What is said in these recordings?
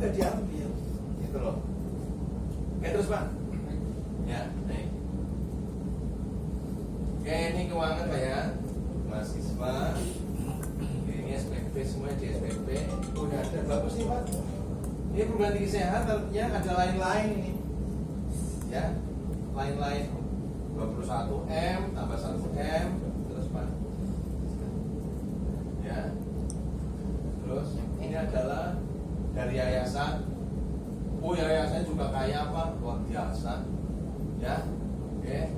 udah diambil gitu loh. Oke, terus Pak ya, nih. Oke, ini keuangan Pak ya, mahasiswa. Ini SPP, semuanya di SPP udah ada, bagus nih Pak. Ini perguruan tinggi sehat, artinya ada lain-lain ini ya, lain-lain 21M tambah 1M terus Pak ya. Terus ini adalah dari yayasan. Oh, yayasan juga kaya Pak, luar biasa ya. Oke,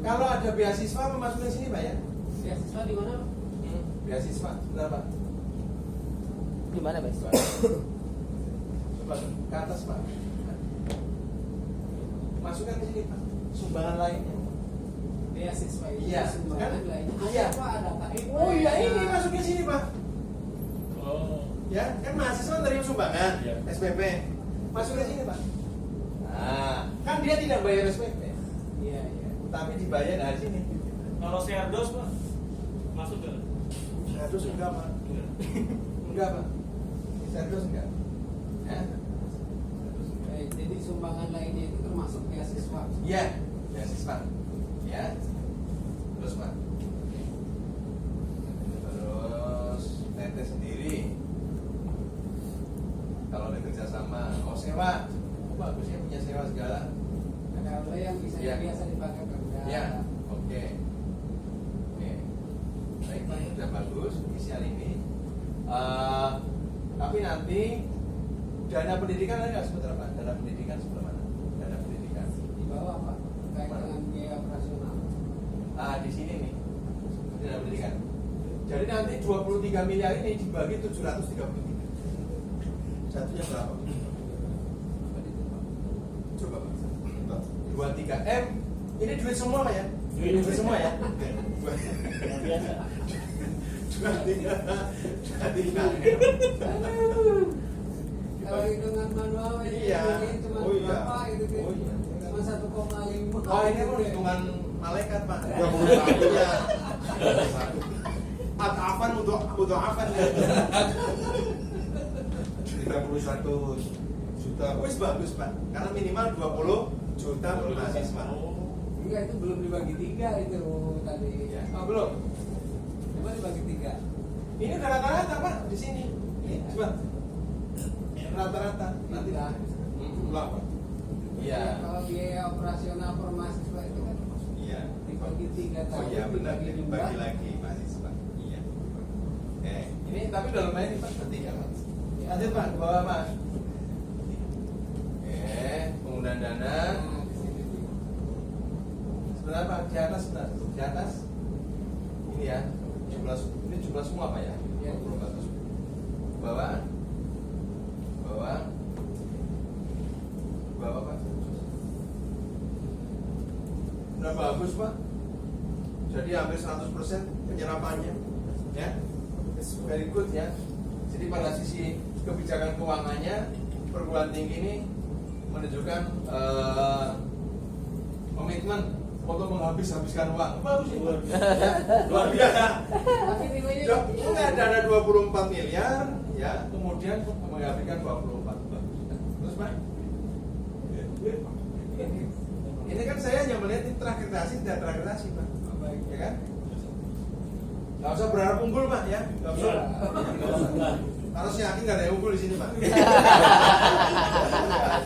kalau ada beasiswa memasukkan sini Pak ya. Beasiswa di mana? Beasiswa, sebentar Pak. Di mana beasiswa? Coba ke atas Pak. Masukkan ke sini Pak. Sumbangan lainnya. Beasiswa itu Iya, sumbangan kan? lainnya. Iya. Apa ada Pak? Oh iya, ini masukin sini Pak. Oh. Ya, kan mahasiswa menerima sumbangan Iya. SPP. Masukin sini Pak. Nah, kan dia tidak bayar SPP, Iya, iya. tapi dibayar dari sini. Kalau Serdos Pak, masuk ke? Serdos enggak Pak. Enggak Pak. Serdos enggak. Ya. Baik, jadi sumbangan lainnya itu termasuk beasiswa. Iya, beasiswa. Ya. Terus Pak. Terus TT sendiri. Kalau ada kerjasama, oh sewa, oh, bagus ya punya sewa segala. Ada yang bisa Iya. biasa dipakai kerja. Ya, oke. Oke. Baik Pak, sudah bagus inisial ini. Tapi nanti dana pendidikan ada nggak sebentar Pak? Dana pendidikan sebelah mana? Dana pendidikan. Di bawah Pak, terkait dengan biaya operasional. Di sini nih, dana pendidikan. Jadi nanti 23 miliar ini dibagi 733. Satunya berapa? Coba Pak. 23M. Ini duit semua Pak ya? Duit semua ya? Biasa. 23M. Kalau hitungan manual ini Iya. cuma Oh iya. berapa gitu Oh iya. cuma 1,5. Oh ini kan hitungan malaikat Pak. 21 ya. Atafan untuk afan ya. 31 juta. Wis bagus Pak. Karena minimal 20 juta per mahasiswa. Enggak, itu belum dibagi 3 itu tadi. Ya. Oh, belum. Coba dibagi 3. Ini udah rata-rata Pak di sini. Ini coba. Rata-rata nanti Iya. Belum Pak. Iya. Kalau biaya operasional per mahasiswa itu kan Iya. dibagi 3 Oh tahun. iya benar, dibagi dibagi jumlah. lagi mahasiswa. Iya. Ini tapi udah lumayan nih Pak, penting ya Pak. Lanjut Pak, ke bawah Pak. Penggunaan dana. Nah, di sini. Sebenarnya Pak, di atas sebentar, di atas. Ini ya, ini jumlah semua Pak ya. Iya. Bawah. Bawah. Bawah Pak. Udah bagus Pak. Jadi hampir 100% penyerapannya. Ya. It's very good ya. Jadi pada sisi kebijakan keuangannya perguruan tinggi ini menunjukkan komitmen untuk menghabiskan uang. Bagus itu. Luar biasa. Tapi nilainya Enggak dana 24 miliar ya, kemudian menghabiskan 24. Terus Pak? Ini kan saya hanya melihat ini terakreditasi tidak terakreditasi Pak. baik. Ya kan? Gak usah berharap unggul Pak ya. Gak usah. Harus yakin nggak ada yang unggul di sini Pak.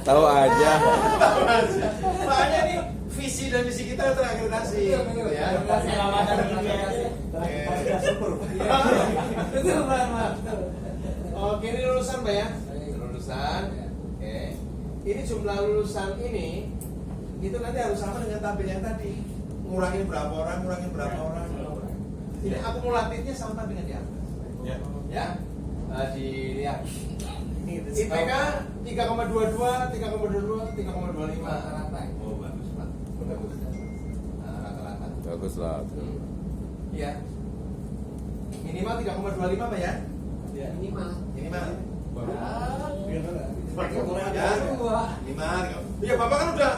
Tahu aja. Makanya nih visi dan misi kita terakreditasi. Ya. Penyelamatan dunia. Betul Pak. Oke, ini lulusan Pak ya. Lulusan. Oke. Ini jumlah lulusan ini itu nanti harus sama dengan tabel yang tadi. Ngurangin berapa orang, ngurangin berapa orang. Ini akumulatifnya sama dengan di atas. Ya. Dilihat. IPK 3,22, 3,22, 3,25. Rata-rata. Oh, bagus Pak. Bagus. Rata-rata. Bagus lah. Iya. Minimal 3,25 Pak ya? Ini mah. Minimal. Ya. Minimal. Iya, Bapak kan udah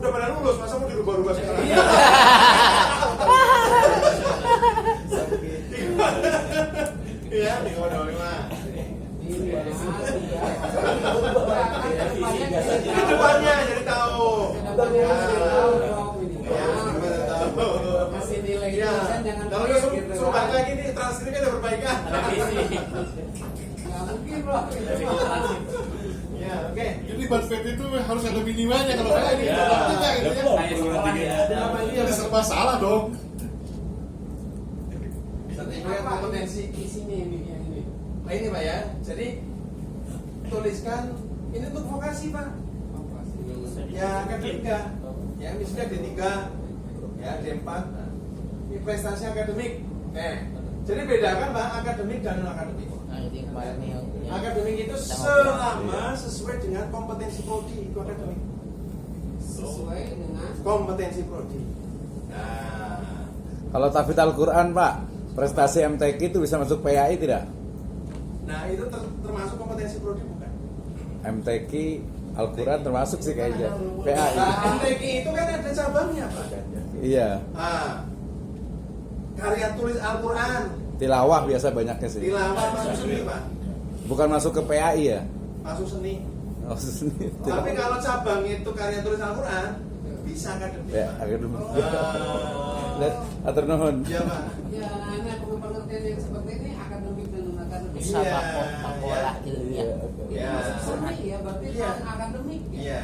udah pada lulus, masa mau dirubah-rubah sekarang? Iya, 3,25. Ini bro. Ya, oke. Jadi budget itu harus ada minimalnya kalau saya ini Ya. kita gitu ya. Kayak sekolah ya. Apa ini Ini serba salah dong. sertifikat kompetensi. Isinya ini yang ini. Nah ini Pak ya. Jadi tuliskan ini untuk vokasi Pak. Ya akademika. Ya misalnya D3, ya D4. Nah, ini prestasi akademik. Jadi bedakan Pak akademik dan non akademik. Nah, itu yang kemarin nih yang Akademik itu kita selama sesuai dengan kompetensi prodi itu akademik. Sesuai dengan Kompetensi prodi. Nah, Kalau tahfidz Al-Quran Pak, prestasi MTQ itu bisa masuk PAI tidak? nah itu termasuk kompetensi prodi bukan? MTQ Al-Quran termasuk sih kayaknya PAI. Nah, MTQ itu kan ada cabangnya Pak. Iya, Ah, karya tulis Al-Quran, tilawah biasa banyaknya sih. tilawah masuk seni Pak, Bukan masuk ke PAI ya? masuk seni. Oh, seni. Tapi kalau cabang itu karya tulis Al-Quran, bisa akademik. Ya, Pak. akademik. Ah, Lihat, atur nuhun. Iya Pak. ya anak pengertian yang seperti ini akademik dan non akademik. Bisa Iya, makolah ya. ilmiah. Iya. Masuk seni ya berarti Iya. non akademik. Ya? Iya,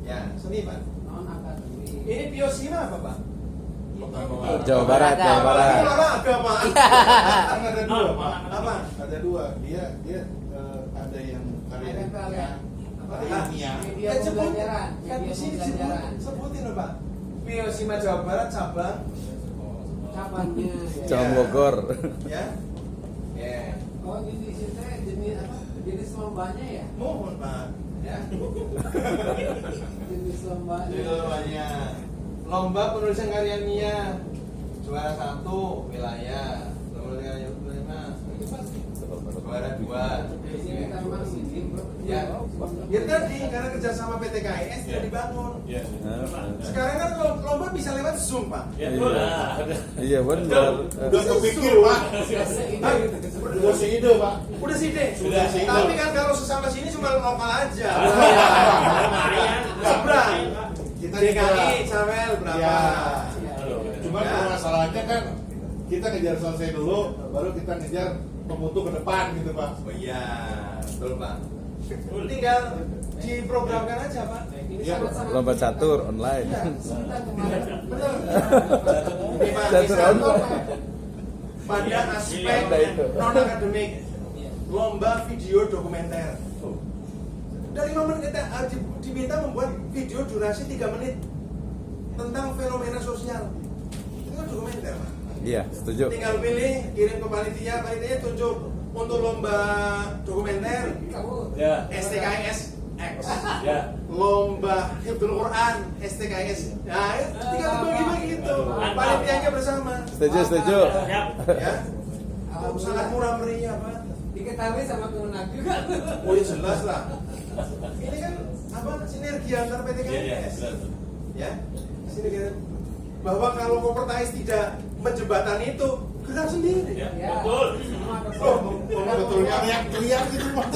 ya seni Pak. Non akademik. Ini biosima apa Pak? Jawa Barat, Jawa Barat. Ini olahraga Pak. Kan ada dua, Pak. Apa? Ada dua. Dia ada yang karya Ada karya apa? ilmiah. Media Kan sebut, pembelajaran. kan di Media sini pembelajaran. sebutin loh Pak. Biosima Jawa Barat cabang, Cabangnya. ya. Jawa Bogor. ya. Ya. Oh jadi di situ jenis apa? Jenis lombanya ya? Mohon Pak, ya. Jenis lombanya. Jadi lombanya lomba penulisan karya ilmiah juara 1 wilayah, lomba karya ilmiah juara 2. Ini kita masih ini bro. Ya, ya tadi karena kerjasama PT KIS sudah dibangun. Iya. Sekarang kan lomba bisa lewat Zoom Pak. Ya, betul. Iya benar. Udah kepikir, Pak. Hah? Udah seide, Pak. Udah sih deh. Sudah sih. Tapi kan kalau sesama sini cuma lokal aja. Seberang. Kita DKI, Camel berapa? Ya. Ya. Cuma Ya. masalahnya kan kita ngejar selesai dulu, baru kita ngejar pemutu ke depan gitu, Pak. Oh iya, betul Pak. Tinggal diprogramkan aja Pak. Ini Ya. sangat-sangat Lomba catur online. Iya. kita kemarin. Betul. Ini Pak, Catur misal online. pada aspek Ada itu. non akademik, Iya. lomba video dokumenter. Dari momen kita diminta membuat video durasi 3 menit tentang fenomena sosial. Itu kan dokumenter Pak. Iya, setuju. Tinggal pilih, kirim ke panitia, panitianya tunjuk untuk lomba dokumenter Kamu Ya. STKS X, Ya. lomba Hifdzul Quran STKS. Nah, tinggal dibagi-bagi gitu. Panitianya bersama. Setuju, setuju. Siap. Ya, sangat murah meriah Pak. diketahui sama Kemenak juga. Oh ya jelas lah. Ini kan apa sinergi antar PT Iya, iya, KIS. benar. Ya, sinergi bahwa kalau Kopertais tidak menjembatani itu gerak sendiri. Ya, Ya. betul. Oh, Betul teriak gitu, Pak.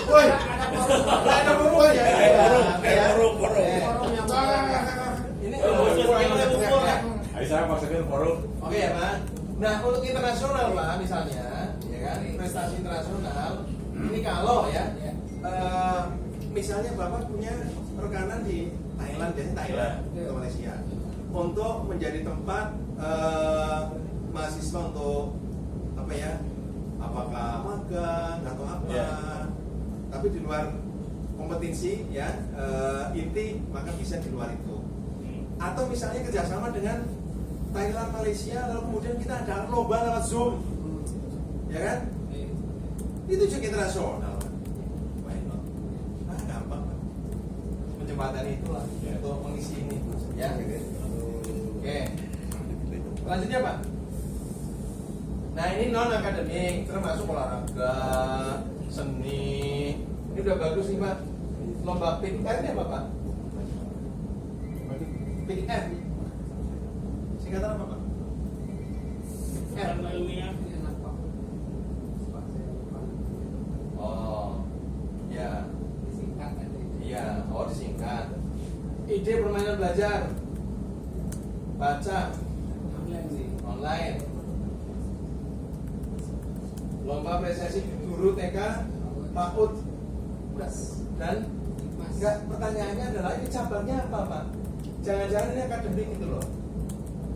woi, Ada ada forum ya. Ya. Forum. forum yang bergerak. Ini Ayo saya paksakan forum. Oke ya Pak. Nah untuk internasional Pak misalnya, ya kan prestasi internasional ini kalau ya, misalnya Bapak punya rekanan di Thailand, biasanya Thailand atau Malaysia, untuk menjadi tempat mahasiswa untuk apa ya, apakah magang atau apa, Ya. tapi di luar kompetensi ya inti maka bisa di luar itu. Atau misalnya kerjasama dengan Thailand, Malaysia, lalu kemudian kita ada lomba lewat Zoom, ya kan? Itu juga internasional. Why not? Nah, gampang. Menjembatani itulah untuk mengisi ini, ya. Oke. Selanjutnya Pak. Nah ini non akademik, termasuk olahraga, seni. Ini udah bagus nih Pak. Lomba PIKR ini apa Pak? PIKR. Singkatan apa Pak? Karena ilmiah. Oh, ya, Disingkat aja. iya. Oh disingkat. Ide permainan belajar, baca, Online sih. online. Lomba prestasi guru TK, PAUD Mas. dan Mas. enggak, pertanyaannya adalah ini cabangnya apa Pak? Jangan-jangan ini akademik gitu loh.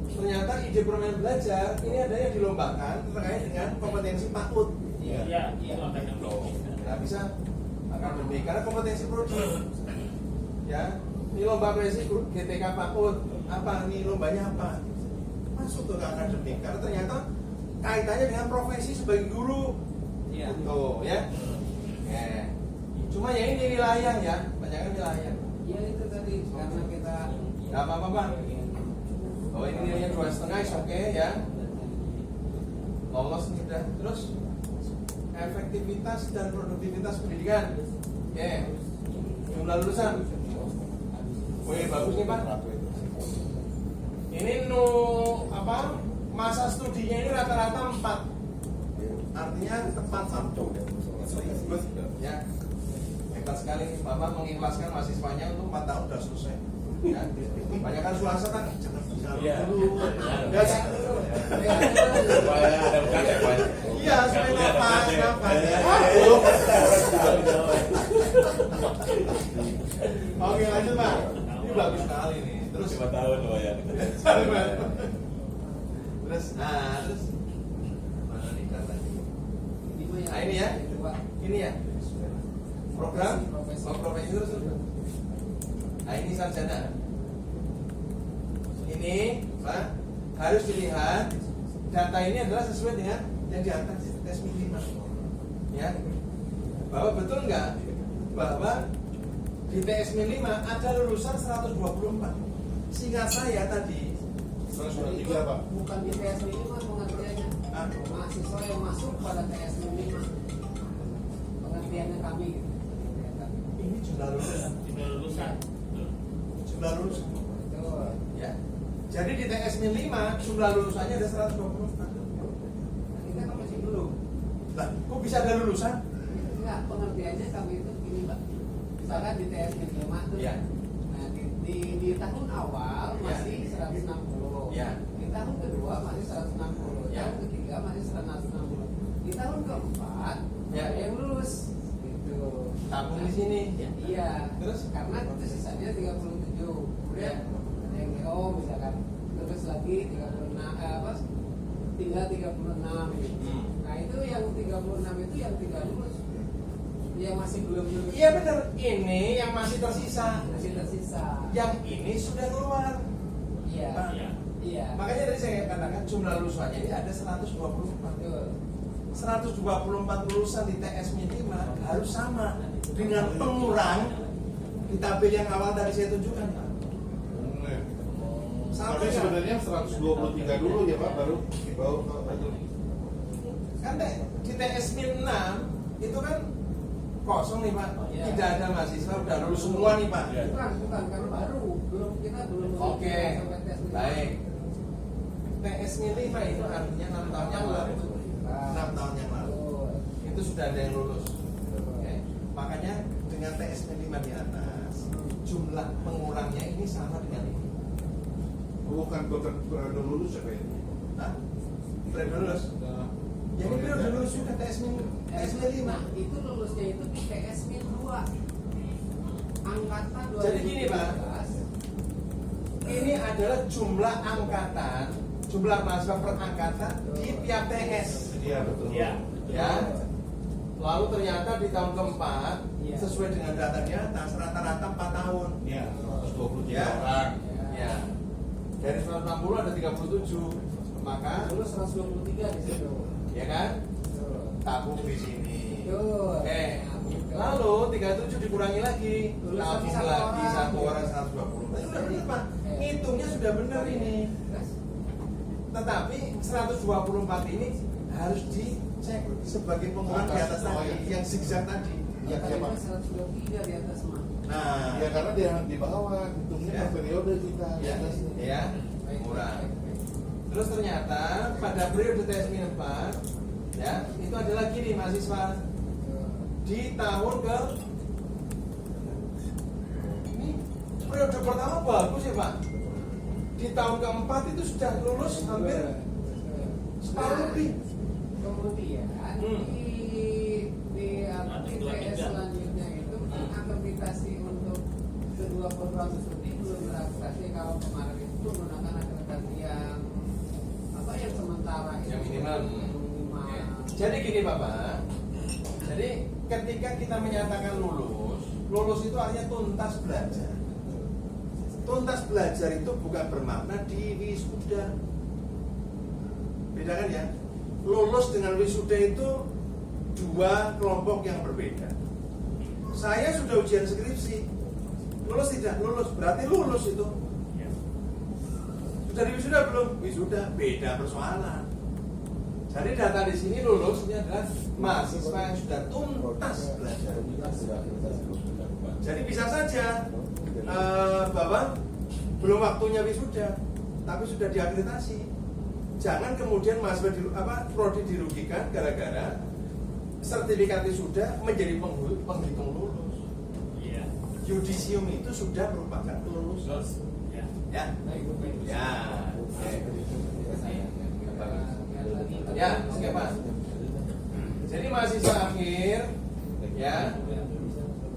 Ternyata ide permainan belajar ini ada yang dilombakan terkait dengan kompetensi PAUD. Iya. Nggak bisa akademik karena kompetensi prodi. Ya, ini lomba presi GTK PAUD apa? Ini lombanya apa? Masuk tuh ke akademik karena ternyata kaitannya dengan profesi sebagai guru. Iya. Tuh ya. Cuma ya ini wilayah ya, banyaknya wilayah. Ya itu tadi karena kita Nggak apa-apa Pak. Oh ini nilainya 2,5 oke ya. Lolos nih udah. Terus efektivitas dan produktivitas pendidikan. Oke. Jumlah lulusan. Wih bagus nih Pak. Ini masa studinya ini rata-rata 4. Artinya tepat waktu. Ya. Hebat sekali Bapak mengikhlaskan mahasiswanya untuk 4 tahun sudah selesai. Ya. Banyak kan swasta kan jangan Iya. dulu. Ya, Supaya ada bukan ya, Pak? iya, supaya nafas. Oke lanjut Pak. Ini bagus sekali nih. Terus 5 tahun loh ya. terus mana nih datanya? Nah, ini ya. Itu, Pak. Ini ya. Program profesi terus. Nah ini sarjana. Ini Pak harus dilihat data ini adalah sesuai dengan yang di atas tes minimal. Ya. Bahwa betul nggak bahwa di TS Min 5 ada lulusan 124. Sehingga saya tadi 123 Pak. Bukan di TS minimal pengertiannya. Mahasiswa yang masuk pada TS minimal. Pengertiannya kami gitu. ini jumlah lulusan. Jumlah lulusan. Betul. Ya. Jadi di TS Min 5 jumlah lulusannya ada 124. Kita kan masih belum. Lah, kok bisa ada lulusan? Enggak, pengertiannya kami itu gini Pak. Misalkan di TS Min 5 tuh. Ya. Nah, di tahun awal Ya. masih 160. Ya. Di tahun kedua masih 160. Ya. Tahun ketiga masih 160. Di tahun keempat Ya. yang lulus gitu. Tabung di sini. Iya. Terus? Karena itu sisanya 37. Kemudian Ya. ada yang DO misalkan terus lagi 36 tinggal 36 gitu. Nah, itu yang 36 itu yang tidak lulus. Yang masih belum lulus. Iya benar. Ini yang masih tersisa. Masih tersisa. Yang ini sudah keluar. Iya. Pak. Iya. Makanya tadi saya katakan jumlah lulusannya ini ada 124. Betul. 124 lulusan di TS Min 5 harus sama dengan pengurang di tabel yang awal tadi saya tunjukkan Pak. Sama Tapi nggak? sebenarnya 123 dulu ya Pak, baru Kan di TS Min 6 itu kan kosong nih Pak. Iya. Tidak ada mahasiswa, udah lulus semua nih Pak. Iya. Bukan karena baru kita belum Oke, sampai tes lima. baik. TS Min 5 itu artinya 6 tahun yang lalu. 6 tahun yang lalu. Betul. Itu sudah ada yang lulus. Oke. Makanya dengan TS Min 5 di atas, jumlah pengurangnya ini sama dengan ini. bukan periode lulus ya Pak ya? Hah? Periode lulus? Ya ini periode lulus juga TS Min 5. Nah, itu lulusnya itu di TS Min 2. Angkatan 2012. Jadi gini, Pak. Ini adalah jumlah angkatan, jumlah mahasiswa per angkatan di tiap TS. Iya betul. Ya. Lalu ternyata di tahun keempat Iya. sesuai dengan data di atas rata-rata 4 tahun. Iya, 123 Ya. orang. Ya. Dari 160 ada 37. Maka Lulus 123 di situ. ya kan? Betul. Tabung di sini. Betul. Oke. Nah, betul. Lalu 37 dikurangi lagi, Lulus tabung satu lagi orang. 1 orang 120. Nah, sudah ini Pak. Hitungnya sudah benar ini. Terus? Tetapi 124 ini harus dicek sebagai pengurang di atas tadi, yang zigzag tadi. Iya, Kali Pak. 123 di atas mah. Nah, Ya karena dia di bawah, hitungnya Ya. per periode kita di ya, atasnya. ya, murah. Terus ternyata pada periode TS Min 4, ya, itu ada lagi nih mahasiswa di tahun ke ini periode pertama bagus ya Pak. Di tahun keempat itu sudah lulus hampir separuh lebih. Kemudian Hmm. di gini Bapak. Jadi ketika kita menyatakan lulus itu artinya tuntas belajar. Tuntas belajar itu bukan bermakna di wisuda. Bedakan ya. Lulus dengan wisuda itu dua kelompok yang berbeda. Saya sudah ujian skripsi. Lulus tidak lulus, berarti lulus itu. Sudah di wisuda belum? Wisuda, beda persoalan. Jadi data di sini lulus ini adalah mahasiswa yang sudah tuntas belajar. Jadi bisa saja Bapak belum waktunya wisuda, tapi sudah diakreditasi. Jangan kemudian mahasiswa prodi dirugikan gara-gara sertifikat wisuda menjadi penghitung lulus. Yudisium itu sudah merupakan lulus. Ya. Ya. Ya, oke Pak. Jadi mahasiswa akhir ya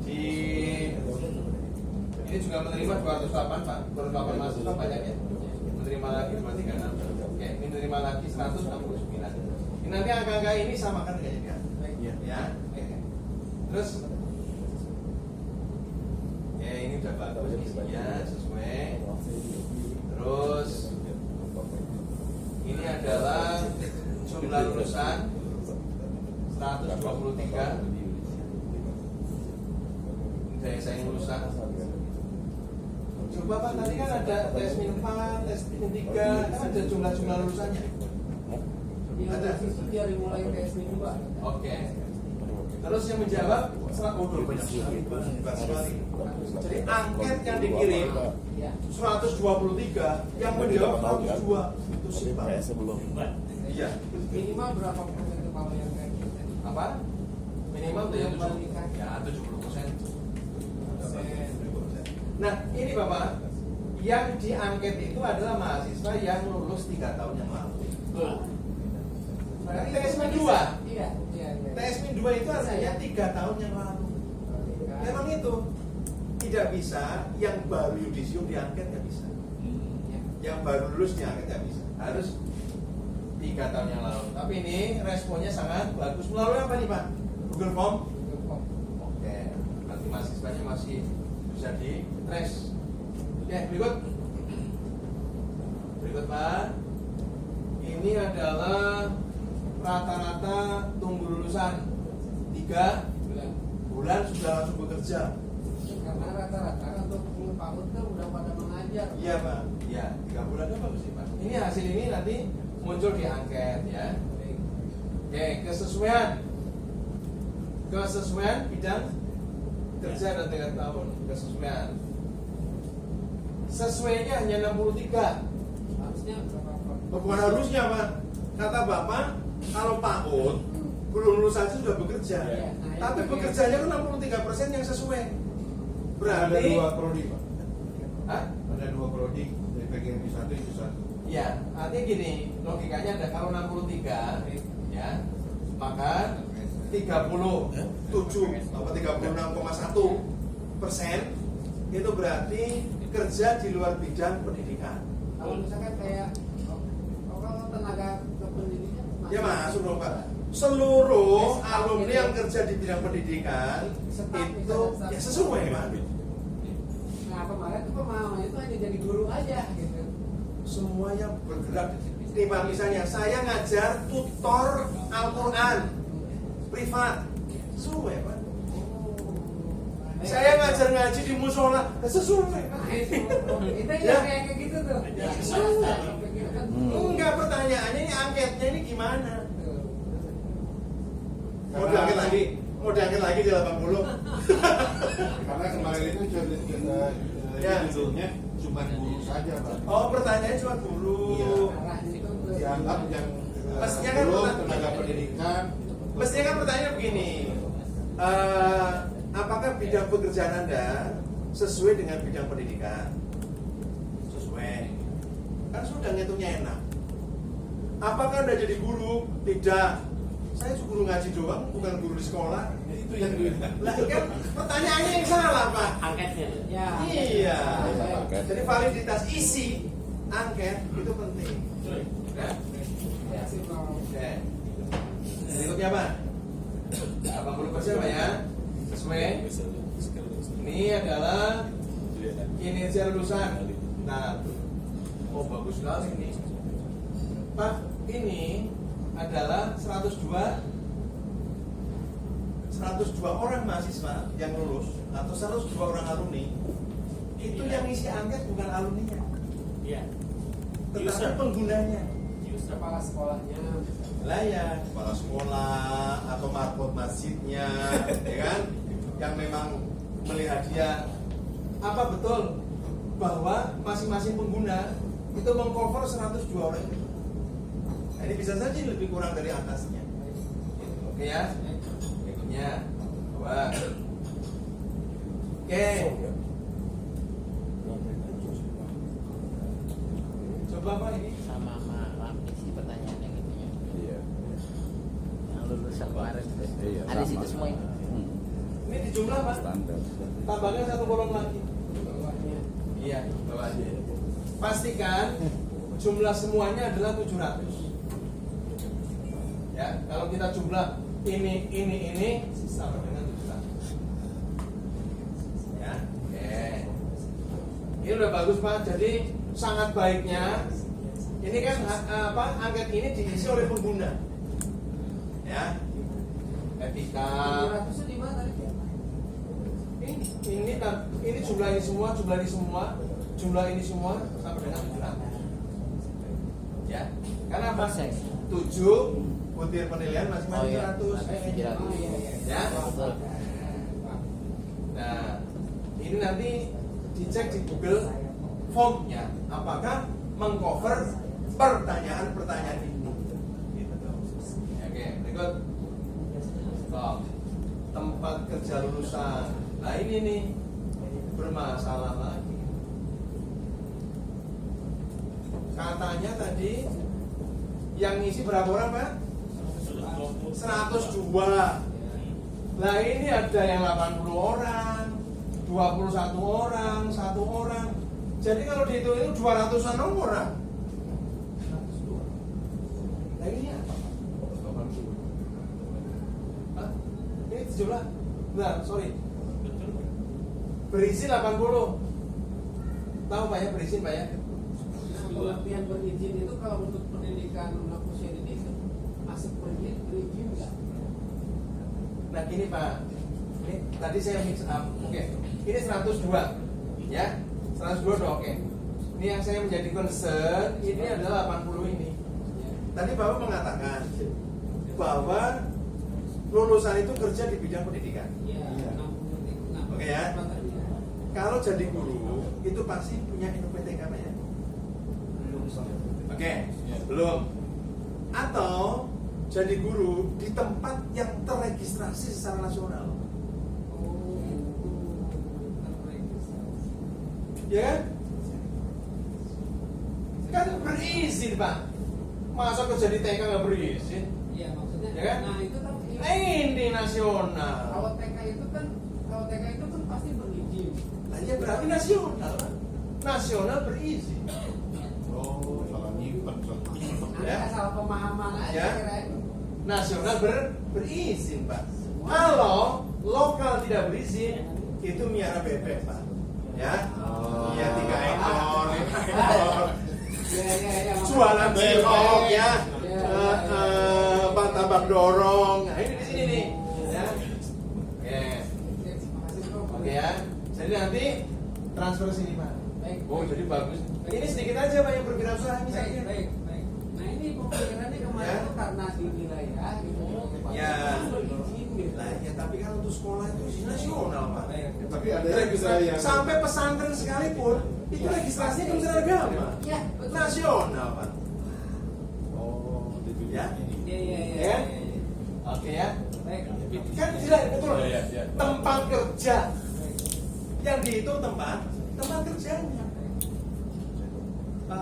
di ini juga menerima 208 Pak. 208 mahasiswa banyak ya. Menerima lagi 236. Oke, ini menerima lagi 169. Ini nanti angka-angka ini samakan kayaknya. Ya. Oke. Terus ya ini udah bagus isinya sesuai. Terus ini adalah jumlah lulusan 123. Daya saing lulusan. Coba Pak, tadi kan ada tes min 4, tes min 3, kan ada jumlah lulusannya. Ada itu dari mulai tes min 2. Oke. Terus yang menjawab banyak sekali. Jadi angket yang dikirim 123, yang menjawab 102. Itu simpel. Iya. Minimal berapa persen itu kalau yang kayak gitu? Apa? Minimal tuh yang 70%. Ya, 70%. Nah, ini Bapak, yang diangket itu adalah mahasiswa yang lulus 3 tahun yang lalu. Berarti tes min 2. Iya. Tes min 2 itu artinya 3 tahun yang lalu. Memang itu tidak bisa yang baru yudisium diangket, nggak bisa. Yang baru lulus diangket nggak bisa. Harus 3 tahun yang lalu. Tapi ini responnya sangat bagus. Melalui apa nih Pak? Google Form? Oke. Berarti mahasiswanya masih bisa di trace. Oke, berikut Pak. Ini adalah rata-rata tunggu lulusan 3 bulan sudah langsung bekerja. Karena rata-rata untuk 10 tahun kan udah pada mengajar. Iya Pak. Ya, 3 bulan itu bagus sih Pak. Ini hasil ini nanti muncul di angket ya. Oke, kesesuaian bidang kerja dan 3 tahun. Kesesuaian. Sesuainya hanya 63. Harusnya berapa? Bukan harusnya Pak. Kata Bapak, kalau PAUD belum lulus saja sudah bekerja. Ya. Tapi bekerjanya kan 63% yang sesuai. Berarti Ada 2 prodi Pak. Hah? Ada 2 prodi, DPG itu 1 itu 1. Ya, artinya gini, logikanya ada kalau 63 ya, maka 37 atau 36,1% itu berarti kerja di luar bidang pendidikan. Kalau misalkan kayak kalau tenaga kependidikan Ya masuk dong Pak. Seluruh alumni yang kerja di bidang pendidikan itu ya sesuai Pak. Nah kemarin itu pemahaman itu hanya jadi guru aja gitu. Semuanya bergerak. Nih Pak, misalnya saya ngajar tutor Al-Quran privat, sesuai Pak. Saya ngajar ngaji di musola, sesuai Pak. Nah itu Ya. yang kayak gitu tuh. Enggak, pertanyaannya ini angketnya ini gimana? Mau diangket lagi di 80. Karena kemarin itu Ya. judulnya cuma guru saja Pak. Oh, pertanyaannya cuma guru. Iya. Arah itu tuh. Dianggap yang Mestinya kan belum pertanyaan- tenaga pendidikan. Mestinya kan pertanyaannya begini, apakah bidang pekerjaan Anda sesuai dengan bidang pendidikan? Sesuai. Kan sudah ngitungnya enak. Apakah Anda jadi guru? Tidak. Saya guru ngaji doang, bukan guru di sekolah. Itu yang Lah kan pertanyaannya yang salah Pak. Angketnya. Ya. Iya. Angket. Jadi validitas isi angket itu penting. Nah, Ya sih kalau oke. Berikutnya Pak, 80% Pak ya, sesuai. Ini adalah kinerja lulusan. Nah, oh bagus sekali ini. Pak, ini adalah 102 orang mahasiswa yang lulus atau 102 orang alumni. Itu yang isi angket bukan alumninya. Iya. Tetapi penggunanya. Kepala sekolahnya. Lah ya, kepala sekolah atau marbot masjidnya, ya kan? Yang memang melihat dia apa betul bahwa masing-masing pengguna itu mengcover 102 orang itu. Nah, ini bisa saja lebih kurang dari atasnya. Oke ya? Berikutnya, coba. Oke. Coba Pak ini. Sama isi pertanyaannya gitu ya. Iya. Yang lulusan kemarin Iya, ada sama. situ semua ini. Ini di jumlah Pak. Standar. Tambahkan 1 kolom lagi. Bawahnya. Iya, bawahnya. Pastikan jumlah semuanya adalah 700. Ya, kalau kita jumlah ini sama dengan 700. Ya, oke. Ini udah bagus Pak. Jadi sangat baiknya ini kan angket ini diisi oleh pengguna. Ya. Etika. 700 di mana tadi? Ini jumlah ini semua sama dengan 700. Ya, karena apa? 7 butir penilaian masing-masing 700. iya. Ya. Nah, ini nanti dicek di Google formnya apakah mengcover pertanyaan-pertanyaan itu. Gitu. Oke, berikut. Tempat kerja lulusan. Nah ini nih bermasalah lagi. Katanya tadi yang ngisi berapa orang Pak? 102. Lah ini ada yang 80 orang, 21 orang, 1 orang. Jadi kalau dihitung itu 200-an orang. Nah ini apa? Hah? Ini jumlah? Benar, sorry. Berizin 80. Tahu Pak ya berizin Pak ya? Pengertian berizin itu kalau untuk pendidikan anak usia dini masuk berizin nggak? Nah gini Pak, ini tadi saya mix up. Oke, ini 102, ya 102 udah oke. Ini yang saya menjadi concern ini adalah 80 ini. Tadi Bapak mengatakan bahwa lulusan itu kerja di bidang pendidikan. Iya. Oke ya. Kalau jadi guru itu pasti punya NUPTK Pak ya? Oke, belum. Atau jadi guru di tempat yang terregistrasi secara nasional. Ya kan? Kan berizin Pak. Masa kerja di TK nggak berizin? Iya maksudnya. Ya kan? Nah itu kan Ini nasional. kalau TK itu kan pasti berizin. Nah, ya berarti nasional Pak. Nasional berizin. Oh, salah nyimpen. Ya. Asal pemahaman aja Ya. kirain. Nasional berizin Pak. Kalau lokal tidak berizin itu miara bebek Pak. Ya. Iya 3 ekor, 5 ekor. Ya. Jualan cilok ya. Ya. Tabak dorong. Nah ini di sini nih. Ya. Oke ya. Jadi nanti transfer sini Pak. Baik. Oh jadi bagus. Ini sedikit aja Pak yang berwirausaha ini saja. Baik. Nah ini pemikirannya kemarin Ya. itu karena dinilai ya gitu. Ya. Berizin gitu. Lah ya tapi kan untuk sekolah itu nasional Pak. Tapi ada yang bisa yang Sampai pesantren sekalipun itu registrasinya Kementerian Agama. Ya, betul. Nasional Pak. oh, di dunia Ya. ini. Iya. Ya. Oke ya. Baik. Kan tidak betul. Iya, iya. Tempat kerja. Yang dihitung tempat kerjanya.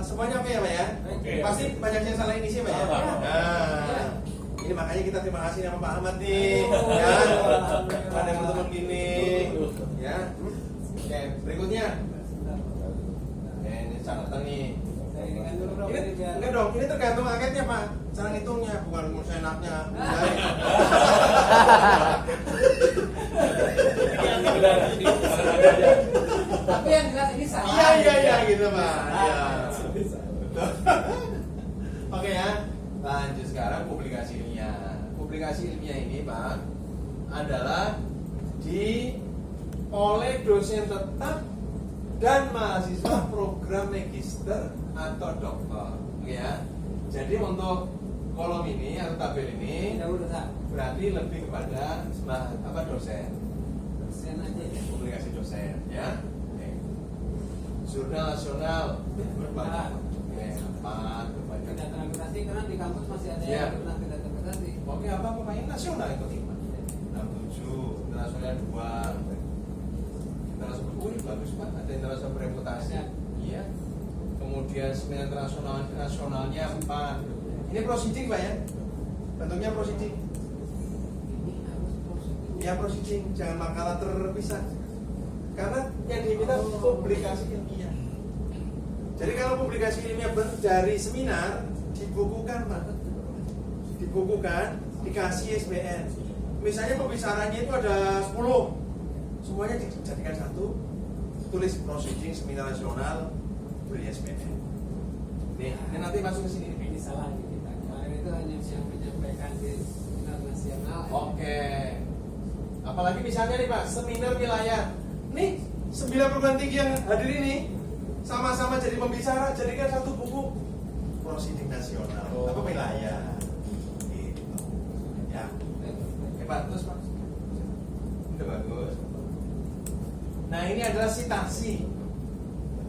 Semuanya oke ya Pak ya? Oke. Pasti banyak yang salah ini sih Pak ya? Salah. Nah, ini makanya kita terima kasih sama Pak Ahmad nih, ya. Ada yang teman gini, ya. Oke, berikutnya. Oke, ini catatan nih. Kan dulu Bro, Ini biar enggak dong, ini tergantung angketnya Pak. Cara ngitungnya bukan senaknya. tapi yang jelas ini salah. Iya gitu Pak. Iya. Oke ya. Lanjut sekarang publikasi ilmiah. Publikasi ilmiah ini Pak adalah oleh dosen tetap dan mahasiswa program magister atau doktor. Oke ya. Jadi untuk kolom ini atau tabel ini Tidak udah berarti lebih kepada dosen. persen aja ya. Publikasi dosen ya. Oke. Jurnal nasional berbanyak. Oke, 4 berbanyak. Tidak terintegrasi karena di kampus masih ada Iya. yang pernah tidak terintegrasi. Oke, apa pemain nasional ikut 5. 67, internasional 2. Internasional bagus Pak, ada internasional bereputasi. Ada. Iya. Kemudian seminar nasionalnya 4. Ini proceeding Pak ya? Bentuknya proceeding. Ini harus positif. Ya proceeding, jangan makalah terpisah. Karena yang diminta publikasi ilmiah. Jadi kalau publikasi ilmiah dari seminar dibukukan Pak. Dibukukan, dikasih ISBN. Misalnya pembicaranya itu ada 10. Semuanya dijadikan satu. Tulis proceeding seminar nasional, beri ISBN. Nih, ini nanti masuk ke sini. Ini salah di kita. Kemarin itu hanya yang menyampaikan di seminar nasional. Oke. Apalagi misalnya nih Pak, seminar wilayah. Nih, 9 perguruan tinggi yang hadir ini sama-sama jadi pembicara, jadikan satu buku proceeding nasional apa wilayah. Gitu. Ya. Hebat terus Pak. Udah bagus. Nah, ini adalah sitasi.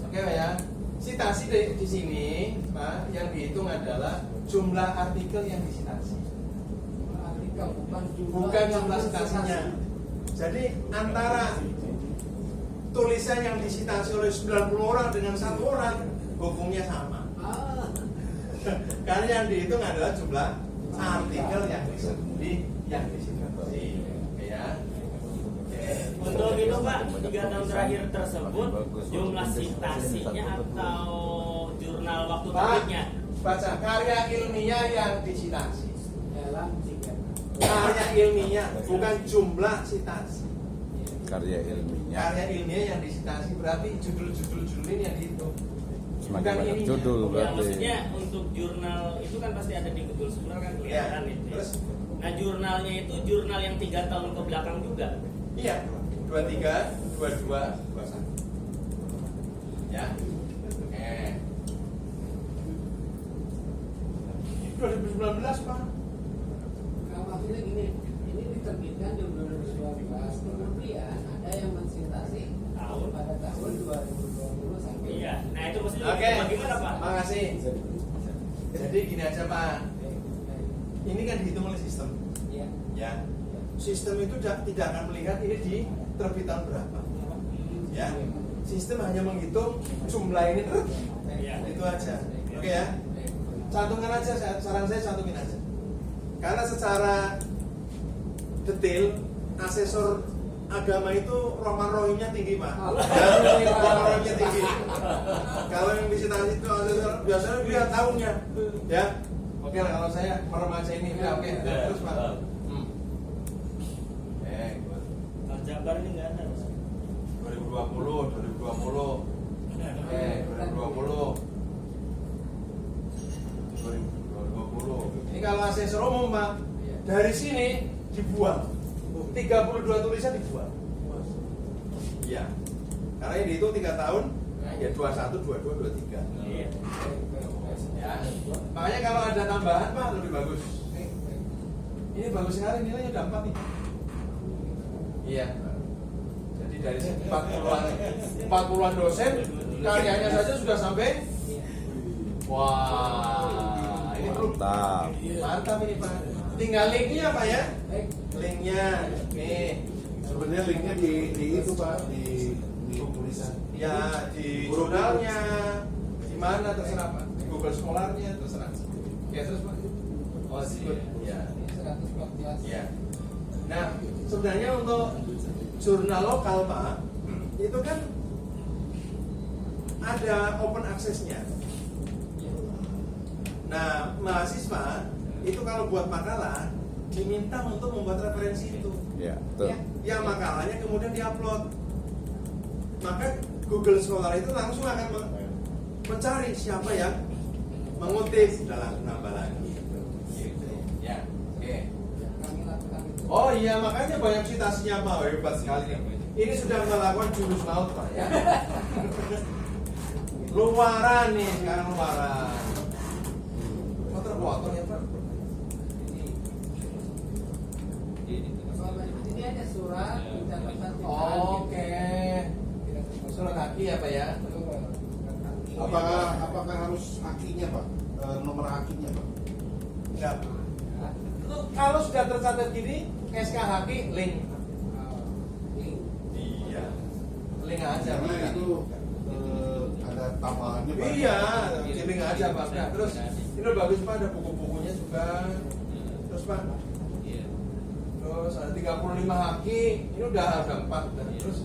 Oke Pak ya. Sitasi di sini, Pak, yang dihitung adalah jumlah artikel yang disitasi. Artikel Bukan jumlah sitasinya. Jadi antara tulisan yang disitasi oleh 90 orang dengan 1 orang hukumnya sama. Karena yang dihitung adalah jumlah artikel yang disitasi. Ya. Untuk itu Pak, 3 tahun terakhir tersebut jumlah citasinya atau jurnal waktu Pak, terbitnya? baca karya ilmiah yang disitasi. dalam 3 Karya ilmiah bukan jumlah citasi. Karya ilmiahnya. Karya ilmiah yang disitasi berarti judul-judul ini yang dihitung. Semakin Bukan banyak ininya. judul Ya, berarti. maksudnya untuk jurnal itu kan pasti ada di Google Scholar kan kelihatan Ya, itu. Ya. terus? Nah jurnalnya itu jurnal yang 3 tahun ke belakang juga. Iya, 23, 22, 21. Ya. Oke. Ini 2019, Pak. Nah, maksudnya gini, ini diterbitkan di 2012, kemudian ada yang mensitasi Tahun. pada tahun 2020 sampai. Iya. Nah itu maksudnya Oke. bagaimana Pak? Makasih. Jadi gini aja, Pak. Ini kan dihitung oleh sistem. Iya. Ya. Sistem itu tidak akan melihat ini di terbitan berapa. Ya. Sistem hanya menghitung jumlah ini Iya. itu aja. Oke ya. Cantumkan aja, saran saya cantumin aja. Karena secara detail asesor agama itu roman rohimnya tinggi Pak. Ya, roman rohimnya tinggi. Kalau yang visitasi itu asesor biasanya lihat tahunnya. Ya. Oke lah kalau saya meremaja ini ya oke. Terus Pak. Jabar ini nggak ada. 2020. 2020. 2020. Ini kalau asesor umum Pak, dari sini dibuang 32 tulisan dibuang. Iya. Karena ini itu 3 tahun, ya 21, 22, 23. Iya. Ya. Makanya kalau ada tambahan Pak lebih bagus. Ini bagus sekali nilainya udah 4 nih. Iya. Jadi dari 40-an dosen karyanya saja sudah sampai. Wah, ini belum mantap ini Pak. Tinggal linknya Pak ya. Linknya nih. Sebenarnya linknya di itu Pak, di tulisan. Ya di jurnalnya, di mana terserah Pak. Di Google Scholar-nya terserah. Ya terus Pak. Oh sih. Ya. 114. Ya. Nah, sebenarnya untuk jurnal lokal Pak, itu kan ada open access-nya. Nah, mahasiswa itu kalau buat makalah diminta untuk membuat referensi itu. Ya, betul. Ya. Yang makalahnya kemudian diupload. Maka Google Scholar itu langsung akan mencari siapa yang mengutip dalam nambah lagi. Gitu. Ya, oke. Kami lakukan itu. Oh iya, makanya banyak citasinya Pak, hebat sekali nih. Ini sudah melakukan jurus laut Pak ya. Luaran nih, sekarang luaran. Kotor-kotor ya Pak. Ini ada surat pencatatan Oke. Surat kaki ya Pak ya. Apakah harus akinya Pak? Nomor akinya Pak? Enggak. Kalau sudah tercatat gini, SKHK link. Iya. Link aja Pak. Karena itu ada tambahannya Pak. Iya, link aja Pak. Nah, terus ini bagus Pak, ada buku-bukunya juga. Terus Pak, terus ada 35 haki, ini udah 4 udah. Terus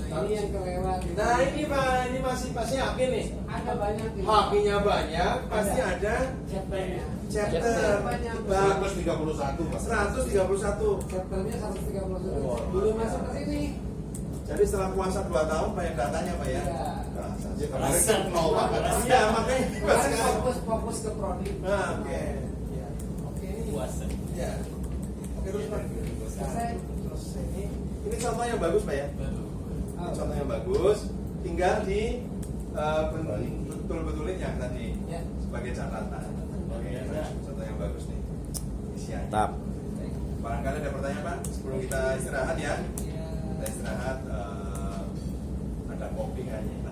Nah, ini yang kelewat. nah ini Pak, ini masih haki nih. Ada banyak. Hakinya banyak, pasti ada chapternya. chapter. Banyak. Bagus. 131 Pak. 131. Chapternya 131. Belum masuk ke sini. Jadi setelah puasa 2 tahun banyak datanya Pak ya. Iya. Nah, Ya, kemarin nol banget. iya makanya Fokus ke prodi. Nah, oke. Ya. Oke ini. Puasa. Ya. Oke terus Pak. Selesai. Terus ini contoh yang bagus Pak ya. Ini contoh yang bagus. Tinggal di betul-betulin yang tadi Ya. sebagai catatan. Oke, contoh yang bagus nih. Isiannya. Tap. Barangkali ada pertanyaan Pak sebelum kita istirahat ya. Ya. Kita istirahat ada kopi kayaknya.